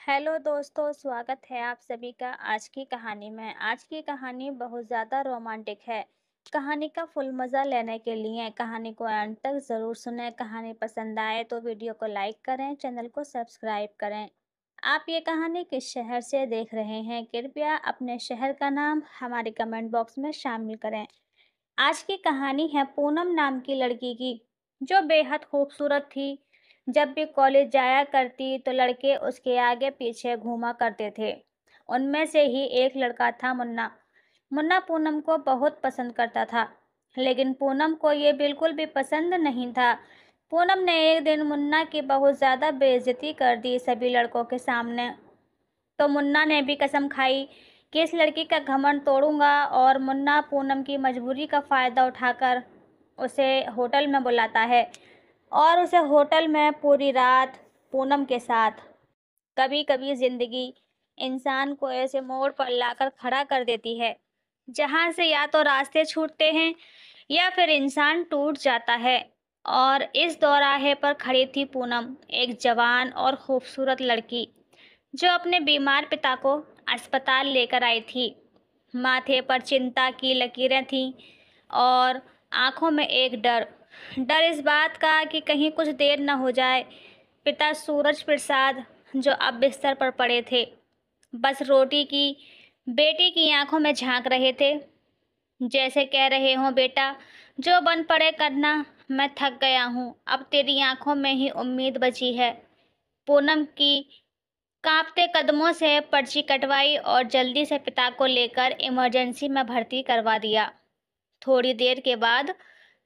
Hello दोस्तों, स्वागत है आप सभी का आज की कहानी में। आज की कहानी बहुत ज़्यादा रोमांटिक है। कहानी का फुल मज़ा लेने के लिए कहानी को अंत तक ज़रूर सुनें। कहानी पसंद आए तो वीडियो को लाइक करें, चैनल को सब्सक्राइब करें। आप ये कहानी किस शहर से देख रहे हैं? कृपया अपने शहर का नाम हमारे कमेंट बॉक्स में शामिल करें। आज की कहानी है पूनम नाम की लड़की की, जो बेहद खूबसूरत थी। जब भी कॉलेज जाया करती तो लड़के उसके आगे पीछे घूमा करते थे। उनमें से ही एक लड़का था मुन्ना। मुन्ना पूनम को बहुत पसंद करता था, लेकिन पूनम को ये बिल्कुल भी पसंद नहीं था। पूनम ने एक दिन मुन्ना की बहुत ज़्यादा बेइज्जती कर दी सभी लड़कों के सामने। तो मुन्ना ने भी कसम खाई कि इस लड़की का घमंड तोड़ूंगा। और मुन्ना पूनम की मजबूरी का फ़ायदा उठाकर उसे होटल में बुलाता है और उसे होटल में पूरी रात पूनम के साथ। कभी कभी जिंदगी इंसान को ऐसे मोड़ पर लाकर खड़ा कर देती है जहां से या तो रास्ते छूटते हैं या फिर इंसान टूट जाता है। और इस दौराहे पर खड़ी थी पूनम, एक जवान और खूबसूरत लड़की जो अपने बीमार पिता को अस्पताल लेकर आई थी। माथे पर चिंता की लकीरें थीं और आंखों में एक डर। डर इस बात का कि कहीं कुछ देर न हो जाए। पिता सूरज प्रसाद, जो अब बिस्तर पर पड़े थे, बस रोटी की बेटी की आंखों में झांक रहे थे, जैसे कह रहे हों, बेटा जो बन पड़े करना, मैं थक गया हूँ, अब तेरी आंखों में ही उम्मीद बची है। पूनम की कांपते कदमों से पर्ची कटवाई और जल्दी से पिता को लेकर इमरजेंसी में भर्ती करवा दिया। थोड़ी देर के बाद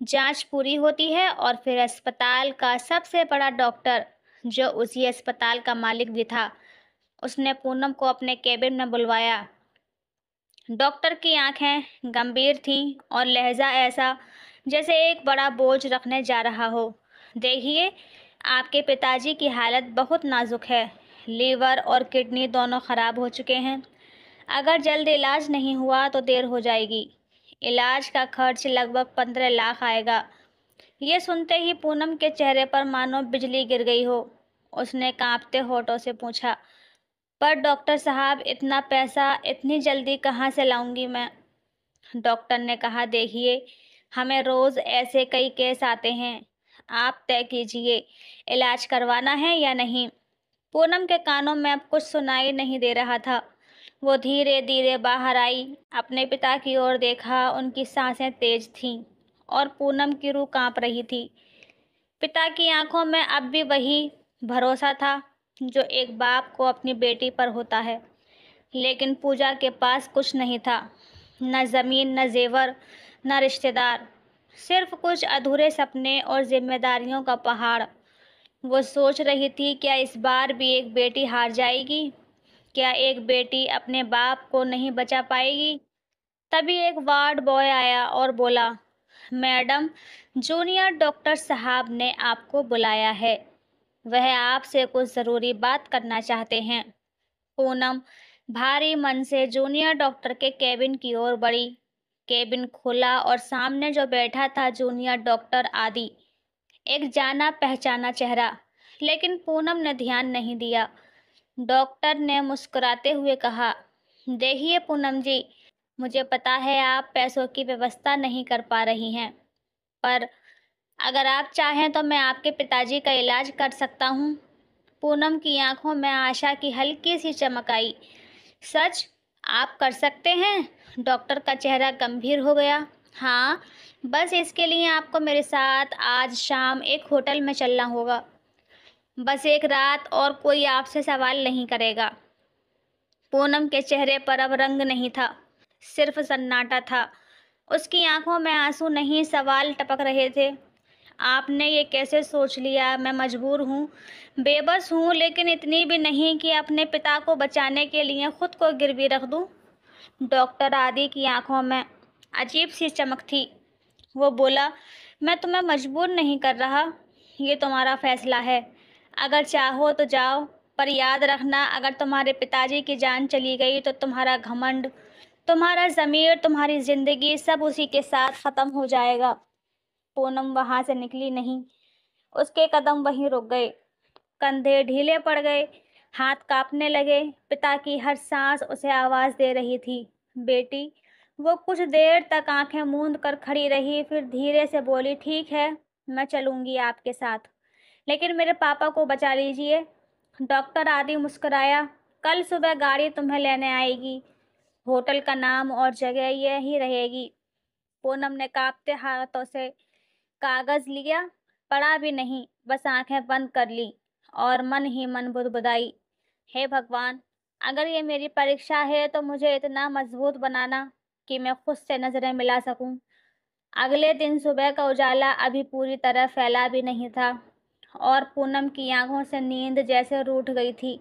जांच पूरी होती है और फिर अस्पताल का सबसे बड़ा डॉक्टर, जो उसी अस्पताल का मालिक भी था, उसने पूनम को अपने केबिन में बुलवाया। डॉक्टर की आंखें गंभीर थीं और लहजा ऐसा जैसे एक बड़ा बोझ रखने जा रहा हो। देखिए, आपके पिताजी की हालत बहुत नाजुक है। लीवर और किडनी दोनों खराब हो चुके हैं। अगर जल्द इलाज नहीं हुआ तो देर हो जाएगी। इलाज का खर्च लगभग 15 लाख आएगा। ये सुनते ही पूनम के चेहरे पर मानो बिजली गिर गई हो। उसने कांपते होठों से पूछा, पर डॉक्टर साहब, इतना पैसा इतनी जल्दी कहाँ से लाऊंगी मैं? डॉक्टर ने कहा, देखिए, हमें रोज ऐसे कई केस आते हैं। आप तय कीजिए, इलाज करवाना है या नहीं। पूनम के कानों में अब कुछ सुनाई नहीं दे रहा था। वो धीरे धीरे बाहर आई, अपने पिता की ओर देखा। उनकी सांसें तेज थीं और पूनम की रूह कांप रही थी। पिता की आंखों में अब भी वही भरोसा था जो एक बाप को अपनी बेटी पर होता है। लेकिन पूजा के पास कुछ नहीं था, न जमीन, न जेवर, न रिश्तेदार, सिर्फ कुछ अधूरे सपने और जिम्मेदारियों का पहाड़। वो सोच रही थी, क्या इस बार भी एक बेटी हार जाएगी? क्या एक बेटी अपने बाप को नहीं बचा पाएगी? तभी एक वार्ड बॉय आया और बोला, मैडम, जूनियर डॉक्टर साहब ने आपको बुलाया है। वह आपसे कुछ ज़रूरी बात करना चाहते हैं। पूनम भारी मन से जूनियर डॉक्टर के केबिन की ओर बढ़ी। केबिन खुला और सामने जो बैठा था जूनियर डॉक्टर आदि, एक जाना पहचाना चेहरा। लेकिन पूनम ने ध्यान नहीं दिया। डॉक्टर ने मुस्कुराते हुए कहा, देखिए पूनम जी, मुझे पता है आप पैसों की व्यवस्था नहीं कर पा रही हैं, पर अगर आप चाहें तो मैं आपके पिताजी का इलाज कर सकता हूँ। पूनम की आंखों में आशा की हल्की सी चमक आई। सच? आप कर सकते हैं? डॉक्टर का चेहरा गंभीर हो गया। हाँ, बस इसके लिए आपको मेरे साथ आज शाम एक होटल में चलना होगा। बस एक रात, और कोई आपसे सवाल नहीं करेगा। पूनम के चेहरे पर अब रंग नहीं था, सिर्फ सन्नाटा था। उसकी आंखों में आंसू नहीं, सवाल टपक रहे थे। आपने ये कैसे सोच लिया? मैं मजबूर हूँ, बेबस हूँ, लेकिन इतनी भी नहीं कि अपने पिता को बचाने के लिए खुद को गिरवी रख दूँ। डॉक्टर आदि की आंखों में अजीब सी चमक थी। वो बोला, मैं तुम्हें मजबूर नहीं कर रहा, ये तुम्हारा फैसला है। अगर चाहो तो जाओ, पर याद रखना, अगर तुम्हारे पिताजी की जान चली गई तो तुम्हारा घमंड, तुम्हारा ज़मीर, तुम्हारी ज़िंदगी, सब उसी के साथ ख़त्म हो जाएगा। पूनम वहां से निकली नहीं। उसके कदम वहीं रुक गए, कंधे ढीले पड़ गए, हाथ कांपने लगे। पिता की हर सांस उसे आवाज दे रही थी, बेटी। वो कुछ देर तक आंखें मूंद कर खड़ी रही, फिर धीरे से बोली, ठीक है, मैं चलूंगी आपके साथ, लेकिन मेरे पापा को बचा लीजिए। डॉक्टर आदि मुस्कुराया। कल सुबह गाड़ी तुम्हें लेने आएगी। होटल का नाम और जगह यही रहेगी। पूनम ने कांपते हाथों से कागज लिया, पढ़ा भी नहीं, बस आंखें बंद कर ली और मन ही मन बुदबुदाई, हे भगवान, अगर ये मेरी परीक्षा है तो मुझे इतना मजबूत बनाना कि मैं खुद से नजरें मिला सकूं। अगले दिन सुबह का उजाला अभी पूरी तरह फैला भी नहीं था और पूनम की आंखों से नींद जैसे रूठ गई थी।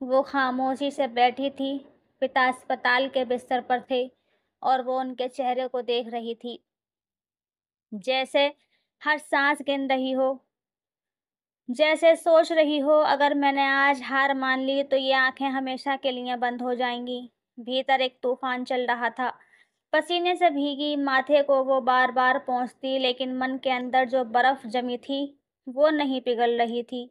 वो खामोशी से बैठी थी। पिता अस्पताल के बिस्तर पर थे और वो उनके चेहरे को देख रही थी, जैसे हर सांस गिन रही हो, जैसे सोच रही हो, अगर मैंने आज हार मान ली तो ये आंखें हमेशा के लिए बंद हो जाएंगी। भीतर एक तूफान चल रहा था। पसीने से भीगी माथे को वो बार बार पोंछती, लेकिन मन के अंदर जो बर्फ जमी थी वो नहीं पिघल रही थी।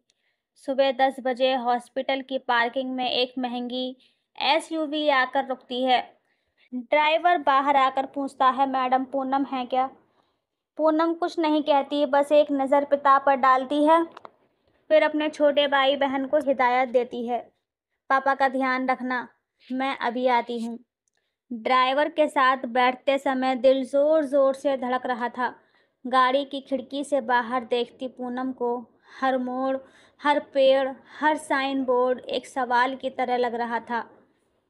सुबह 10 बजे हॉस्पिटल की पार्किंग में एक महंगी एसयूवी आकर रुकती है। ड्राइवर बाहर आकर पूछता है, मैडम पूनम है क्या? पूनम कुछ नहीं कहती, बस एक नज़र पिता पर डालती है, फिर अपने छोटे भाई बहन को हिदायत देती है, पापा का ध्यान रखना, मैं अभी आती हूँ। ड्राइवर के साथ बैठते समय दिल जोर जोर से धड़क रहा था। गाड़ी की खिड़की से बाहर देखती पूनम को हर मोड़, हर पेड़, हर साइन बोर्ड एक सवाल की तरह लग रहा था,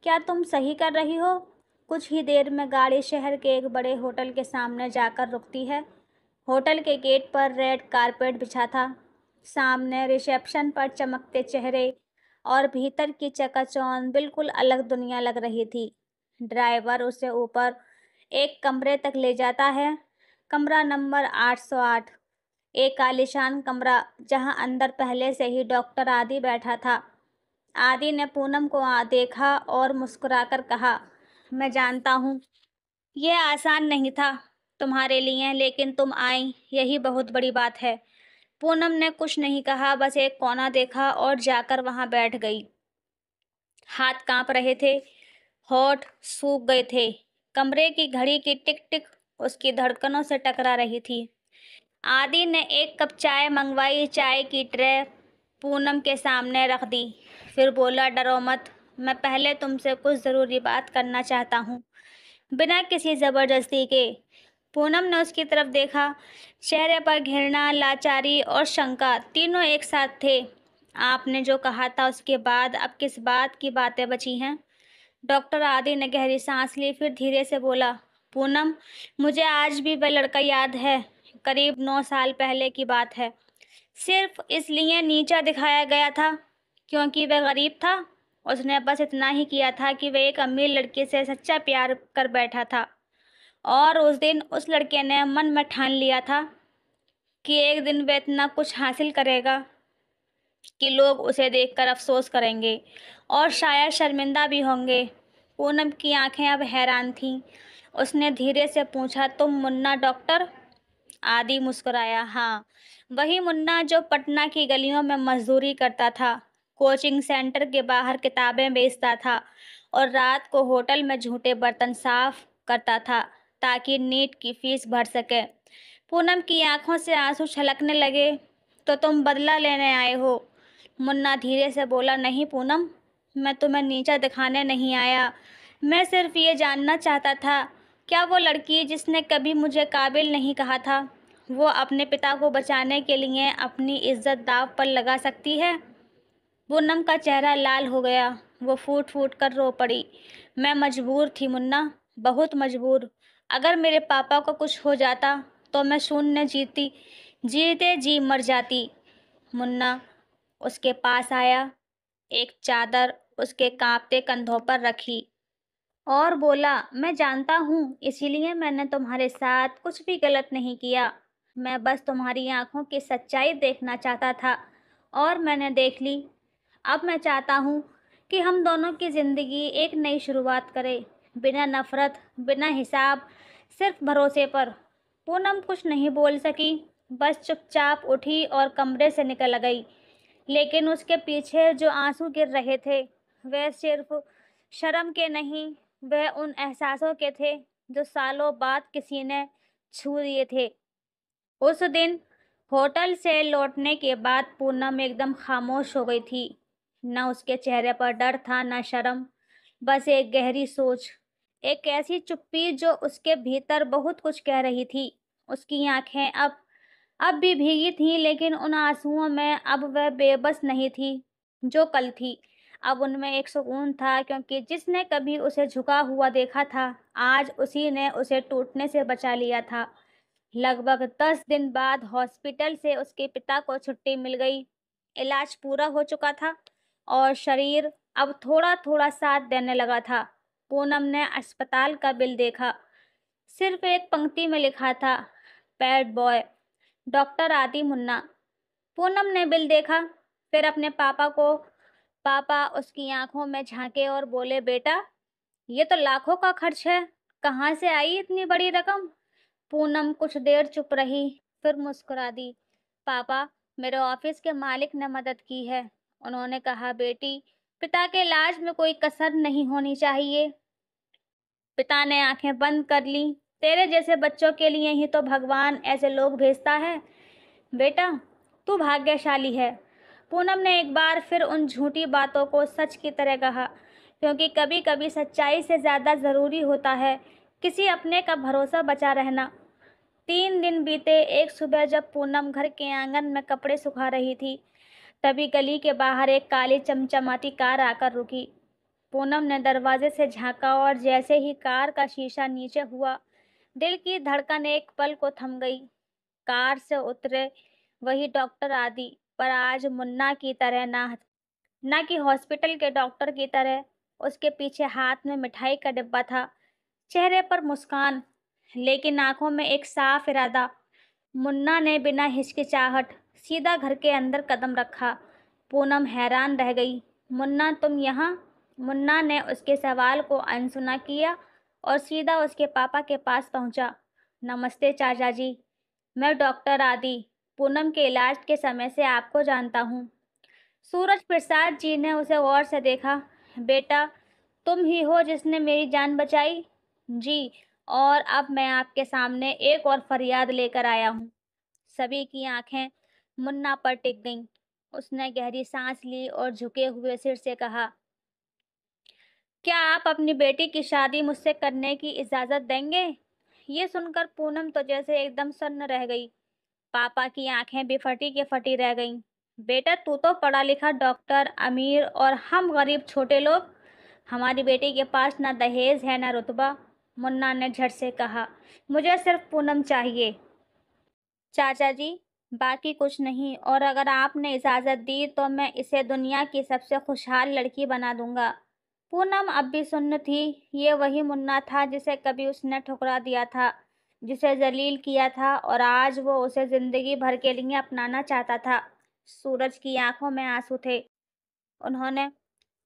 क्या तुम सही कर रही हो? कुछ ही देर में गाड़ी शहर के एक बड़े होटल के सामने जाकर रुकती है। होटल के गेट पर रेड कारपेट बिछा था। सामने रिसेप्शन पर चमकते चेहरे और भीतर की चकाचौंध बिल्कुल अलग दुनिया लग रही थी। ड्राइवर उसे ऊपर एक कमरे तक ले जाता है। कमरा नंबर 808। एक आलीशान कमरा, जहां अंदर पहले से ही डॉक्टर आदि बैठा था। आदि ने पूनम को देखा और मुस्कुराकर कहा, मैं जानता हूँ ये आसान नहीं था तुम्हारे लिए, लेकिन तुम आई, यही बहुत बड़ी बात है। पूनम ने कुछ नहीं कहा, बस एक कोना देखा और जाकर वहां बैठ गई। हाथ कांप रहे थे, होठ सूख गए थे। कमरे की घड़ी की टिक टिक उसकी धड़कनों से टकरा रही थी। आदि ने एक कप चाय मंगवाई। चाय की ट्रे पूनम के सामने रख दी, फिर बोला, डरो मत, मैं पहले तुमसे कुछ ज़रूरी बात करना चाहता हूँ, बिना किसी ज़बरदस्ती के। पूनम ने उसकी तरफ देखा। चेहरे पर घृणा, लाचारी और शंका तीनों एक साथ थे। आपने जो कहा था उसके बाद अब किस बात की बातें बची हैं? डॉक्टर आदि ने गहरी सांस ली, फिर धीरे से बोला, पूनम, मुझे आज भी वह लड़का याद है। करीब 9 साल पहले की बात है। सिर्फ इसलिए नीचा दिखाया गया था क्योंकि वह गरीब था। उसने बस इतना ही किया था कि वह एक अमीर लड़की से सच्चा प्यार कर बैठा था, और उस दिन उस लड़के ने मन में ठान लिया था कि एक दिन वह इतना कुछ हासिल करेगा कि लोग उसे देखकर अफसोस करेंगे और शायद शर्मिंदा भी होंगे। पूनम की आंखें अब हैरान थीं। उसने धीरे से पूछा, तुम मुन्ना डॉक्टर? आदि मुस्कुराया, हाँ, वही मुन्ना जो पटना की गलियों में मजदूरी करता था, कोचिंग सेंटर के बाहर किताबें बेचता था और रात को होटल में झूठे बर्तन साफ करता था ताकि नीट की फीस भर सके। पूनम की आंखों से आंसू छलकने लगे। तो तुम बदला लेने आए हो? मुन्ना धीरे से बोला, नहीं पूनम, मैं तुम्हें नीचा दिखाने नहीं आया। मैं सिर्फ ये जानना चाहता था, क्या वो लड़की जिसने कभी मुझे काबिल नहीं कहा था, वो अपने पिता को बचाने के लिए अपनी इज्जत दांव पर लगा सकती है? पूनम का चेहरा लाल हो गया। वो फूट फूट कर रो पड़ी। मैं मजबूर थी मुन्ना, बहुत मजबूर। अगर मेरे पापा को कुछ हो जाता तो मैं शून्य जीती, जीते जी मर जाती। मुन्ना उसके पास आया, एक चादर उसके कांपते कंधों पर रखी और बोला, मैं जानता हूँ, इसीलिए मैंने तुम्हारे साथ कुछ भी गलत नहीं किया। मैं बस तुम्हारी आंखों की सच्चाई देखना चाहता था और मैंने देख ली। अब मैं चाहता हूँ कि हम दोनों की ज़िंदगी एक नई शुरुआत करें, बिना नफरत, बिना हिसाब, सिर्फ भरोसे पर। पूनम कुछ नहीं बोल सकी, बस चुपचाप उठी और कमरे से निकल गई। लेकिन उसके पीछे जो आंसू गिर रहे थे, वह सिर्फ शर्म के नहीं, वह उन एहसासों के थे जो सालों बाद किसी ने छू दिए थे। उस दिन होटल से लौटने के बाद पूनम एकदम खामोश हो गई थी। न उसके चेहरे पर डर था, न शर्म, बस एक गहरी सोच, एक ऐसी चुप्पी जो उसके भीतर बहुत कुछ कह रही थी। उसकी आंखें अब भी भीगी थीं, लेकिन उन आंसुओं में अब वह बेबस नहीं थी जो कल थी। अब उनमें एक सुकून था, क्योंकि जिसने कभी उसे झुका हुआ देखा था, आज उसी ने उसे टूटने से बचा लिया था। लगभग 10 दिन बाद हॉस्पिटल से उसके पिता को छुट्टी मिल गई। इलाज पूरा हो चुका था और शरीर अब थोड़ा-थोड़ा साथ देने लगा था। पूनम ने अस्पताल का बिल देखा। सिर्फ एक पंक्ति में लिखा था, पैड बॉय, डॉक्टर आदि मुन्ना। पूनम ने बिल देखा, फिर अपने पापा उसकी आंखों में झांके और बोले, बेटा, ये तो लाखों का खर्च है, कहाँ से आई इतनी बड़ी रकम? पूनम कुछ देर चुप रही, फिर मुस्कुरा दी। पापा, मेरे ऑफिस के मालिक ने मदद की है। उन्होंने कहा, बेटी, पिता के इलाज में कोई कसर नहीं होनी चाहिए। पिता ने आंखें बंद कर ली। तेरे जैसे बच्चों के लिए ही तो भगवान ऐसे लोग भेजता है। बेटा, तू भाग्यशाली है। पूनम ने एक बार फिर उन झूठी बातों को सच की तरह कहा, क्योंकि कभी कभी सच्चाई से ज्यादा जरूरी होता है किसी अपने का भरोसा बचा रहना। 3 दिन बीते। एक सुबह जब पूनम घर के आंगन में कपड़े सुखा रही थी, तभी गली के बाहर एक काली चमचमाती कार आकर रुकी। पूनम ने दरवाजे से झांका और जैसे ही कार का शीशा नीचे हुआ, दिल की धड़कन एक पल को थम गई। कार से उतरे वही डॉक्टर आदि, पर आज मुन्ना की तरह ना कि हॉस्पिटल के डॉक्टर की तरह। उसके पीछे हाथ में मिठाई का डिब्बा था, चेहरे पर मुस्कान, लेकिन आंखों में एक साफ इरादा। मुन्ना ने बिना हिचकिचाहट सीधा घर के अंदर कदम रखा। पूनम हैरान रह गई। मुन्ना, तुम यहाँ? मुन्ना ने उसके सवाल को अनसुना किया और सीधा उसके पापा के पास पहुंचा। नमस्ते चाचा जी, मैं डॉक्टर आदि, पूनम के इलाज के समय से आपको जानता हूँ। सूरज प्रसाद जी ने उसे गौर से देखा। बेटा, तुम ही हो जिसने मेरी जान बचाई? जी, और अब मैं आपके सामने एक और फरियाद लेकर आया हूँ। सभी की आंखें मुन्ना पर टिक गईं। उसने गहरी सांस ली और झुके हुए सिर से कहा, क्या आप अपनी बेटी की शादी मुझसे करने की इजाजत देंगे? ये सुनकर पूनम तो जैसे एकदम सन्न रह गई। पापा की आंखें भी फटी के फटी रह गईं। बेटा, तू तो पढ़ा लिखा डॉक्टर, अमीर, और हम गरीब छोटे लोग। हमारी बेटी के पास ना दहेज है ना रुतबा। मुन्ना ने झट से कहा, मुझे सिर्फ पूनम चाहिए चाचा जी, बाकी कुछ नहीं। और अगर आपने इजाजत दी तो मैं इसे दुनिया की सबसे खुशहाल लड़की बना दूंगा। पूनम अब भी सुन्न थी। ये वही मुन्ना था जिसे कभी उसने ठुकरा दिया था, जिसे जलील किया था, और आज वो उसे जिंदगी भर के लिए अपनाना चाहता था। सूरज की आंखों में आंसू थे। उन्होंने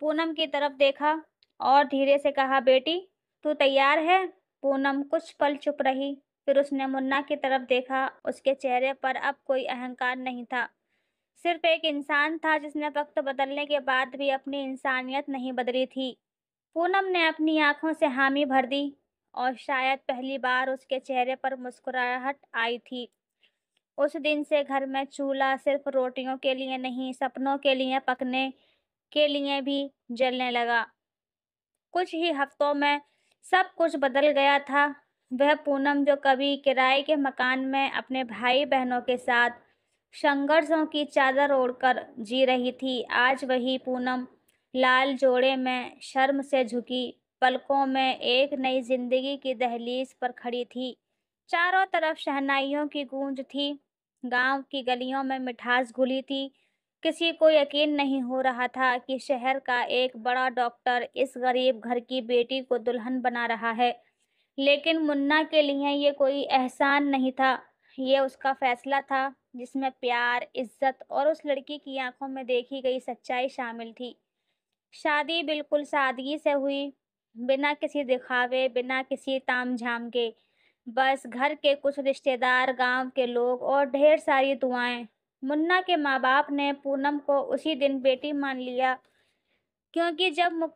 पूनम की तरफ देखा और धीरे से कहा, बेटी, तू तैयार है? पूनम कुछ पल चुप रही, फिर उसने मुन्ना की तरफ देखा। उसके चेहरे पर अब कोई अहंकार नहीं था, सिर्फ एक इंसान था जिसने वक्त बदलने के बाद भी अपनी इंसानियत नहीं बदली थी। पूनम ने अपनी आंखों से हामी भर दी, और शायद पहली बार उसके चेहरे पर मुस्कुराहट आई थी। उस दिन से घर में चूल्हा सिर्फ रोटियों के लिए नहीं, सपनों के लिए पकने के लिए भी जलने लगा। कुछ ही हफ्तों में सब कुछ बदल गया था। वह पूनम जो कभी किराए के मकान में अपने भाई बहनों के साथ संघर्षों की चादर ओढ़कर जी रही थी, आज वही पूनम लाल जोड़े में शर्म से झुकी पलकों में एक नई जिंदगी की दहलीज पर खड़ी थी। चारों तरफ शहनाइयों की गूंज थी, गांव की गलियों में मिठास घुली थी। किसी को यकीन नहीं हो रहा था कि शहर का एक बड़ा डॉक्टर इस गरीब घर की बेटी को दुल्हन बना रहा है। लेकिन मुन्ना के लिए ये कोई एहसान नहीं था, ये उसका फैसला था, जिसमें प्यार, इज्जत और उस लड़की की आंखों में देखी गई सच्चाई शामिल थी। शादी बिल्कुल सादगी से हुई, बिना किसी दिखावे, बिना किसी तामझाम के। बस घर के कुछ रिश्तेदार, गांव के लोग और ढेर सारी दुआएं। मुन्ना के माँ-बाप ने पूनम को उसी दिन बेटी मान लिया, क्योंकि जब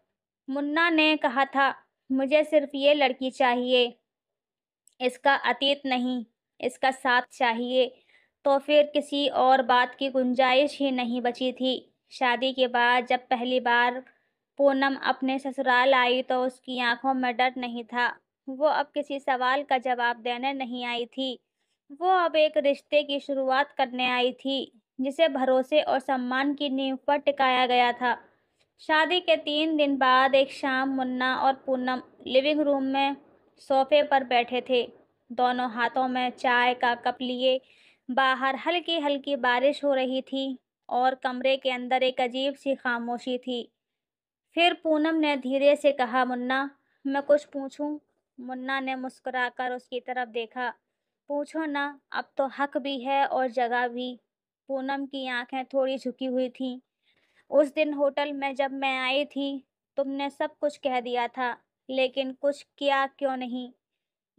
मुन्ना ने कहा था, मुझे सिर्फ ये लड़की चाहिए, इसका अतीत नहीं, इसका साथ चाहिए, तो फिर किसी और बात की गुंजाइश ही नहीं बची थी। शादी के बाद जब पहली बार पूनम अपने ससुराल आई तो उसकी आंखों में डर नहीं था। वो अब किसी सवाल का जवाब देने नहीं आई थी। वो अब एक रिश्ते की शुरुआत करने आई थी, जिसे भरोसे और सम्मान की नींव पर टिकाया गया था। शादी के 3 दिन बाद एक शाम मुन्ना और पूनम लिविंग रूम में सोफे पर बैठे थे, दोनों हाथों में चाय का कप लिए। बाहर हल्की हल्की बारिश हो रही थी और कमरे के अंदर एक अजीब सी खामोशी थी। फिर पूनम ने धीरे से कहा, मुन्ना, मैं कुछ पूछूं? मुन्ना ने मुस्कुराकर उसकी तरफ देखा। पूछो ना, अब तो हक भी है और जगह भी। पूनम की आंखें थोड़ी झुकी हुई थीं। उस दिन होटल में जब मैं आई थी, तुमने सब कुछ कह दिया था, लेकिन कुछ किया क्यों नहीं?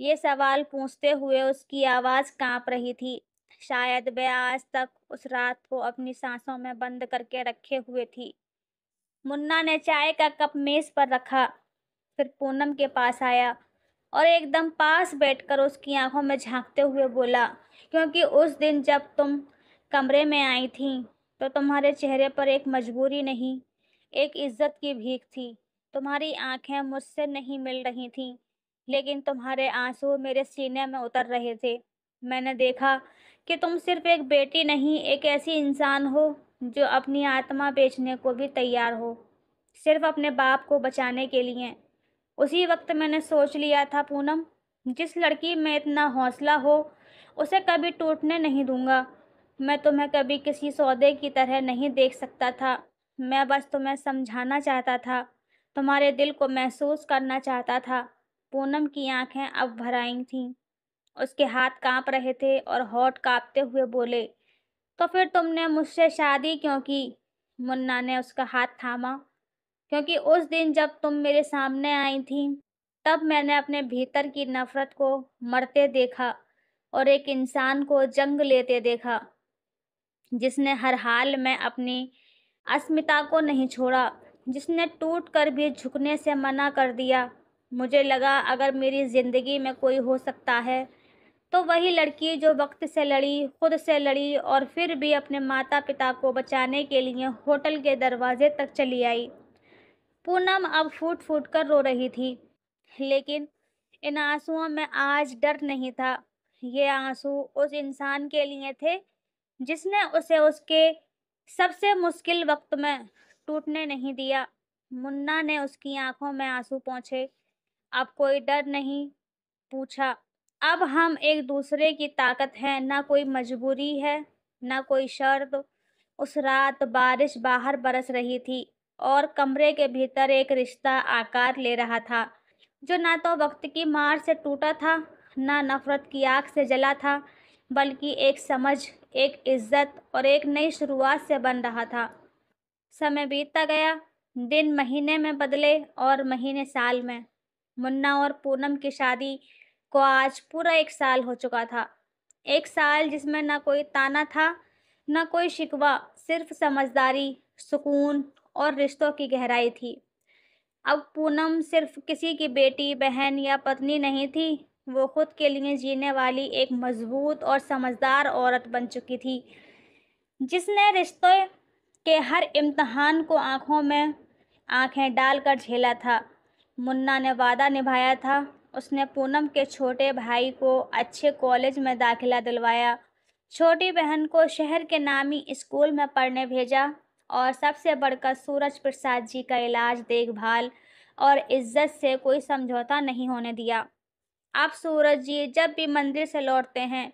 ये सवाल पूछते हुए उसकी आवाज़ काँप रही थी। शायद वह आज तक उस रात को अपनी सांसों में बंद करके रखे हुए थी। मुन्ना ने चाय का कप मेज़ पर रखा, फिर पूनम के पास आया और एकदम पास बैठकर उसकी आंखों में झांकते हुए बोला, क्योंकि उस दिन जब तुम कमरे में आई थीं, तो तुम्हारे चेहरे पर एक मजबूरी नहीं, एक इज्जत की भीख थी। तुम्हारी आंखें मुझसे नहीं मिल रही थीं, लेकिन तुम्हारे आंसू मेरे सीने में उतर रहे थे। मैंने देखा कि तुम सिर्फ एक बेटी नहीं, एक ऐसी इंसान हो जो अपनी आत्मा बेचने को भी तैयार हो, सिर्फ अपने बाप को बचाने के लिए। उसी वक्त मैंने सोच लिया था, पूनम, जिस लड़की में इतना हौसला हो, उसे कभी टूटने नहीं दूंगा। मैं तुम्हें कभी किसी सौदे की तरह नहीं देख सकता था। मैं बस तुम्हें समझाना चाहता था, तुम्हारे दिल को महसूस करना चाहता था। पूनम की आंखें अब भर आई थीं। उसके हाथ कांप रहे थे और होठ कांपते हुए बोले, तो फिर तुमने मुझसे शादी क्यों की? मुन्ना ने उसका हाथ थामा। क्योंकि उस दिन जब तुम मेरे सामने आई थी, तब मैंने अपने भीतर की नफरत को मरते देखा और एक इंसान को जंग लेते देखा, जिसने हर हाल में अपनी अस्मिता को नहीं छोड़ा, जिसने टूट कर भी झुकने से मना कर दिया। मुझे लगा अगर मेरी जिंदगी में कोई हो सकता है, तो वही लड़की जो वक्त से लड़ी, खुद से लड़ी और फिर भी अपने माता पिता को बचाने के लिए होटल के दरवाजे तक चली आई। पूनम अब फूट फूट कर रो रही थी, लेकिन इन आंसुओं में आज डर नहीं था। ये आंसू उस इंसान के लिए थे जिसने उसे उसके सबसे मुश्किल वक्त में टूटने नहीं दिया। मुन्ना ने उसकी आंखों में आंसू पोंछे। अब कोई डर नहीं, पूछा। अब हम एक दूसरे की ताकत हैं, ना कोई मजबूरी है, ना कोई शर्त। उस रात बारिश बाहर बरस रही थी और कमरे के भीतर एक रिश्ता आकार ले रहा था, जो ना तो वक्त की मार से टूटा था, ना नफरत की आग से जला था, बल्कि एक समझ, एक इज्जत और एक नई शुरुआत से बन रहा था। समय बीतता गया, दिन महीने में बदले और महीने साल में। मुन्ना और पूनम की शादी को आज पूरा 1 साल हो चुका था। 1 साल जिसमें ना कोई ताना था, ना कोई शिकवा, सिर्फ समझदारी, सुकून और रिश्तों की गहराई थी। अब पूनम सिर्फ किसी की बेटी, बहन या पत्नी नहीं थी, वो खुद के लिए जीने वाली एक मजबूत और समझदार औरत बन चुकी थी, जिसने रिश्ते के हर इम्तिहान को आंखों में आंखें डालकर झेला था। मुन्ना ने वादा निभाया था। उसने पूनम के छोटे भाई को अच्छे कॉलेज में दाखिला दिलवाया, छोटी बहन को शहर के नामी स्कूल में पढ़ने भेजा और सबसे बढ़कर सूरज प्रसाद जी का इलाज, देखभाल और इज्जत से कोई समझौता नहीं होने दिया। अब सूरज जी जब भी मंदिर से लौटते हैं,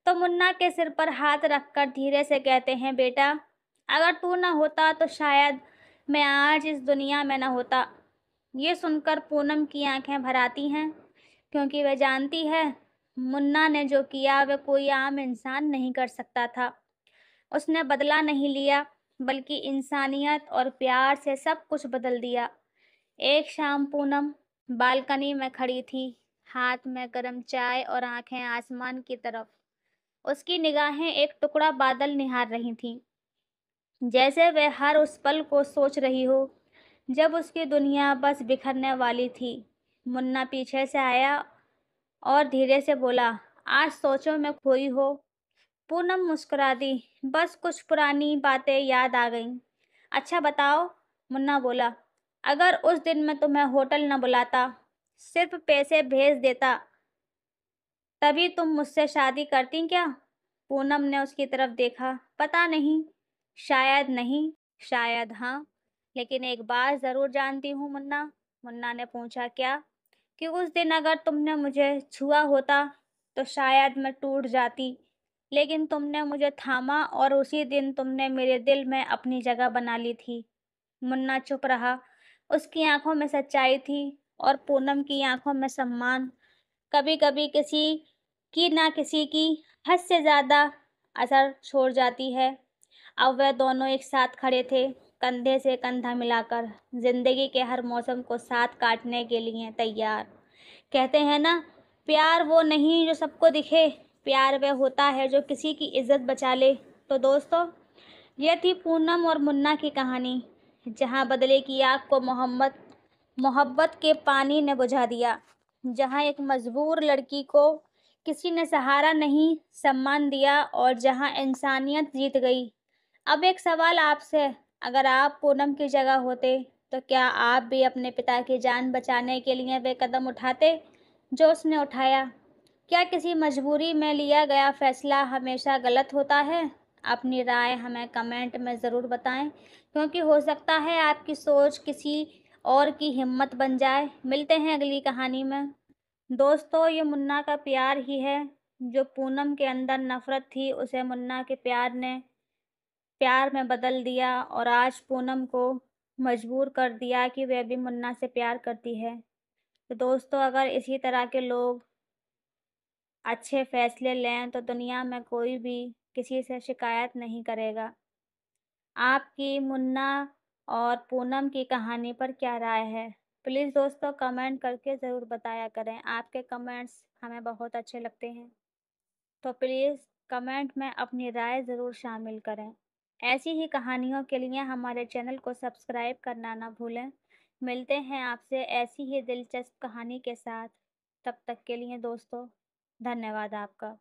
तो मुन्ना के सिर पर हाथ रखकर धीरे से कहते हैं, बेटा, अगर तू ना होता तो शायद मैं आज इस दुनिया में ना होता। ये सुनकर पूनम की आंखें भर आती हैं, क्योंकि वह जानती है मुन्ना ने जो किया वह कोई आम इंसान नहीं कर सकता था। उसने बदला नहीं लिया, बल्कि इंसानियत और प्यार से सब कुछ बदल दिया। एक शाम पूनम बालकनी में खड़ी थी, हाथ में गर्म चाय और आंखें आसमान की तरफ। उसकी निगाहें एक टुकड़ा बादल निहार रही थीं, जैसे वह हर उस पल को सोच रही हो जब उसकी दुनिया बस बिखरने वाली थी। मुन्ना पीछे से आया और धीरे से बोला, आज सोचो में खोई हो। पूनम मुस्कुरा दी, बस कुछ पुरानी बातें याद आ गईं। अच्छा बताओ, मुन्ना बोला, अगर उस दिन मैं तुम्हें होटल न बुलाता, सिर्फ पैसे भेज देता, तभी तुम मुझसे शादी करती क्या? पूनम ने उसकी तरफ देखा। पता नहीं, शायद नहीं, शायद हाँ, लेकिन एक बात जरूर जानती हूँ मुन्ना। मुन्ना ने पूछा, क्या? कि उस दिन अगर तुमने मुझे छुआ होता तो शायद मैं टूट जाती, लेकिन तुमने मुझे थामा और उसी दिन तुमने मेरे दिल में अपनी जगह बना ली थी। मुन्ना चुप रहा। उसकी आंखों में सच्चाई थी और पूनम की आंखों में सम्मान। कभी कभी किसी की ना किसी की हद से ज्यादा असर छोड़ जाती है। अब वह दोनों एक साथ खड़े थे, कंधे से कंधा मिलाकर, जिंदगी के हर मौसम को साथ काटने के लिए तैयार। कहते हैं ना, प्यार वो नहीं जो सबको दिखे, प्यार वह होता है जो किसी की इज्जत बचा ले। तो दोस्तों, यह थी पूनम और मुन्ना की कहानी, जहां बदले की आग को मोहम्मद मोहब्बत के पानी ने बुझा दिया, जहां एक मजबूर लड़की को किसी ने सहारा नहीं सम्मान दिया, और जहां इंसानियत जीत गई। अब एक सवाल आपसे, अगर आप पूनम की जगह होते तो क्या आप भी अपने पिता की जान बचाने के लिए वे कदम उठाते जो उसने उठाया? क्या किसी मजबूरी में लिया गया फैसला हमेशा गलत होता है? अपनी राय हमें कमेंट में ज़रूर बताएं, क्योंकि हो सकता है आपकी सोच किसी और की हिम्मत बन जाए। मिलते हैं अगली कहानी में। दोस्तों, ये मुन्ना का प्यार ही है। जो पूनम के अंदर नफरत थी, उसे मुन्ना के प्यार ने प्यार में बदल दिया, और आज पूनम को मजबूर कर दिया कि वह भी मुन्ना से प्यार करती है। तो दोस्तों, अगर इसी तरह के लोग अच्छे फैसले लें तो दुनिया में कोई भी किसी से शिकायत नहीं करेगा। आपकी मुन्ना और पूनम की कहानी पर क्या राय है? प्लीज़ दोस्तों कमेंट करके ज़रूर बताया करें। आपके कमेंट्स हमें बहुत अच्छे लगते हैं। तो प्लीज़ कमेंट में अपनी राय ज़रूर शामिल करें। ऐसी ही कहानियों के लिए हमारे चैनल को सब्सक्राइब करना ना भूलें। मिलते हैं आपसे ऐसी ही दिलचस्प कहानी के साथ। तब तक के लिए दोस्तों, धन्यवाद आपका।